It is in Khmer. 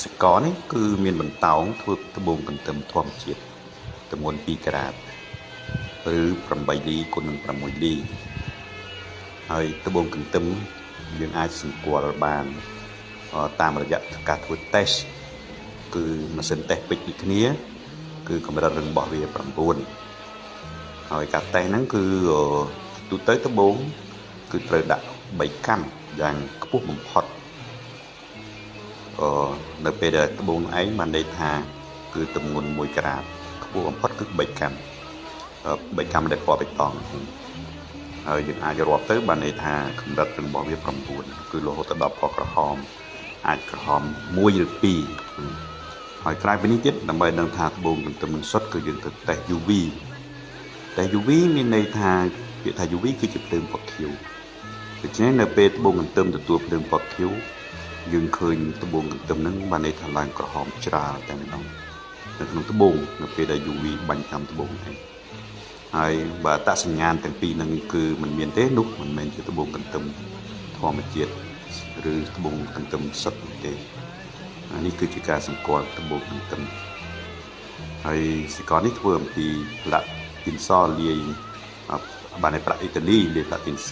សកលនេះគឺមានបន្តោងធ្វើត្បូងកន្ទឹមធម្មជាតិចំនួន2ក្រាតឬ8លីគុណនឹង6លីហើយត្បូងកន្ទឹមយើងអាចសម្គាល់បានតាមរយៈការធ្វើតេស្តគឺម៉ាស៊ីនតេស្តពេជ្រពីគ្នាគឺកម្រិតរឹងរបស់វា9ហើយការតេស្តហ្នឹងគឺទូទៅត្បូងគឺត្រូវដាក់3កាំយ៉ាងខ្ពស់បំផុតនៅពេលដែលត្បូងឯងបានន័យថាគឺទម្ងន់1ក្រាតខ្ពស់បំផុតគឺ3កាំដែលពណ៌បៃតងហើយយើងអាចរាប់ទៅបានន័យថាកម្រិតរបស់វា9គឺរហូតដល់ពណ៌ក្រហមអាចក្រហម1ឬ2ហើយក្រៅពីនេះទៀតដើម្បីដឹងថាត្បូងកន្ទឹមមិនសុទ្ធគឺយើងត្រូវតេស្ត UV តែ UV មានន័យថាពាក្យថា UV គឺជាភ្លើងពណ៌ខៀវដូច្នេះនៅពេលត្បូងកន្ទឹមទទួលភ្លើងពណ៌ខៀវយើងឃើញត្បូងកន្ទឹមហ្នឹងបានន័យថាឡើងក្រហមច្រាលតែម្ដងនៅក្នុងត្បូងនៅពេលដែល UV បាញ់តាមត្បូងហ្នឹងហើយបើអត្តសញ្ញាណទាំងពីរហ្នឹងគឺមិនមានទេនោះមិនមែនជាត្បូងកន្ទឹមធម្មជាតិឬត្បូងកន្ទឹមសុទ្ធទេនេះគឺជាការសម្គាល់ត្បូងកន្ទឹមហើយសកលនេះធ្វើអំពីផ្លាទីនសលាយបានប្រាក់អ៊ីតាលីលាយផ្លាទីនស